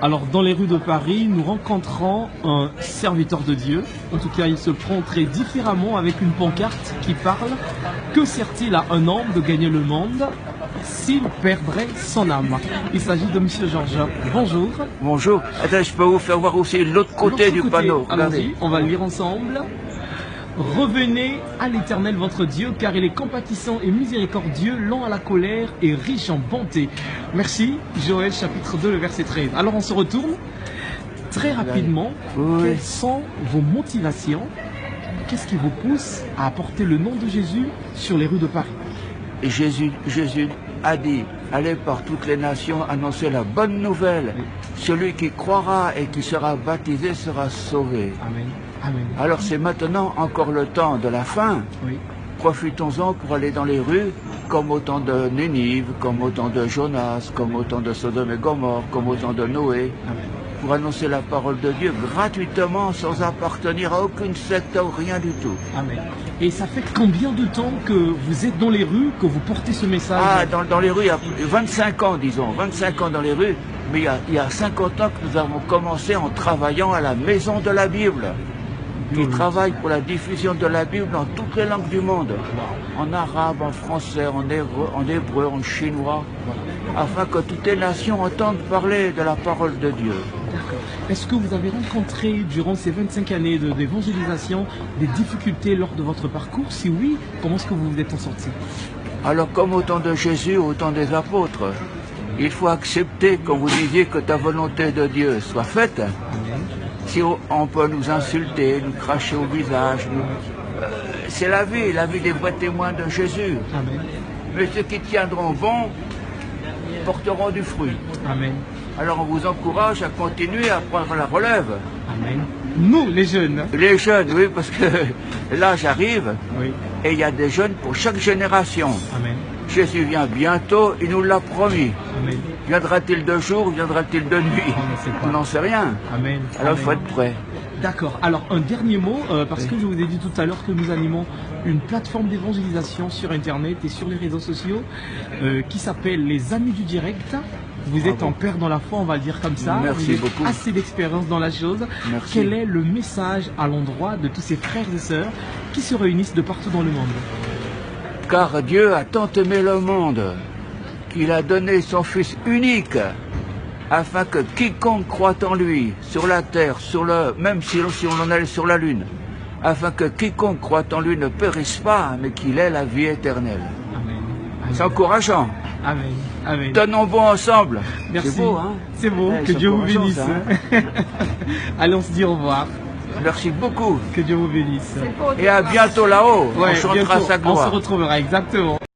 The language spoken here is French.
Alors, dans les rues de Paris, nous rencontrons un serviteur de Dieu. En tout cas, il se prend très différemment avec une pancarte qui parle. Que sert-il à un homme de gagner le monde s'il perdrait son âme? Il s'agit de Monsieur Georges. Bonjour. Bonjour. Attends, je peux vous faire voir aussi l'autre côté du panneau. Allons-y, on va le lire ensemble. Revenez à l'Éternel votre Dieu, car il est compatissant et miséricordieux, lent à la colère et riche en bonté. Merci, Joël chapitre 2, le verset 13. Alors on se retourne très rapidement. Oui. Quelles sont vos motivations? Qu'est-ce qui vous pousse à apporter le nom de Jésus sur les rues de Paris? Et Jésus a dit, allez par toutes les nations annoncer la bonne nouvelle. Oui. Celui qui croira et qui sera baptisé sera sauvé. Amen. Amen. Alors c'est maintenant encore le temps de la fin. Oui. Profitons-en pour aller dans les rues, comme au temps de Nénive, comme au temps de Jonas, comme au temps de Sodome et Gomorrhe, comme au temps de Noé, Amen. pour annoncer la parole de Dieu gratuitement, sans appartenir à aucune secte ou rien du tout. Amen. Et ça fait combien de temps que vous êtes dans les rues, que vous portez ce message? Ah, dans les rues, il y a 25 ans, disons, 25 ans dans les rues, mais il y a 50 ans que nous avons commencé en travaillant à la Maison de la Bible, qui travaille pour la diffusion de la Bible dans toutes les langues du monde, en arabe, en français, en hébreu, en chinois, afin que toutes les nations entendent parler de la parole de Dieu. D'accord. Est-ce que vous avez rencontré durant ces 25 années d'évangélisation des difficultés lors de votre parcours? Si oui, comment est-ce que vous vous êtes en sorti? Alors comme au temps de Jésus, au temps des apôtres, il faut accepter, comme vous disiez, que ta volonté de Dieu soit faite. Amen. Si on peut nous insulter, nous cracher au visage, c'est la vie des vrais témoins de Jésus. Amen. Mais ceux qui tiendront bon porteront du fruit. Amen. Alors on vous encourage à continuer à prendre la relève. Amen. Nous, les jeunes. Les jeunes, oui, parce que là j'arrive Oui. et il y a des jeunes pour chaque génération. Amen. Jésus vient bientôt, il nous l'a promis. Amen. Viendra-t-il de jour ou viendra-t-il de nuit? On ne sait pas. On n'en sait rien. Amen. Alors il Amen. faut être prêt. D'accord. Alors, un dernier mot, parce que je vous ai dit tout à l'heure que nous animons une plateforme d'évangélisation sur Internet et sur les réseaux sociaux qui s'appelle Les Amis du Direct. Vous êtes Bravo. en père dans la foi, on va le dire comme ça. Merci vous avez beaucoup. assez d'expérience dans la chose. Merci. Quel est le message à l'endroit de tous ces frères et sœurs qui se réunissent de partout dans le monde? Car Dieu a tant aimé le monde qu'il a donné son Fils unique, afin que quiconque croit en lui, sur la terre, même si on en allait sur la lune, afin que quiconque croit en lui ne périsse pas, mais qu'il ait la vie éternelle. Amen. C'est encourageant. Amen. Amen. Tenons bon ensemble. Merci. C'est beau, hein? C'est beau. Ouais, Que c'est Dieu vous encourageant, bénisse. ça, hein. Allez, on se dit au revoir. Merci beaucoup. Que Dieu vous bénisse. Et à bientôt là-haut. Ouais, On chantera bientôt, sa gloire. on se retrouvera, exactement.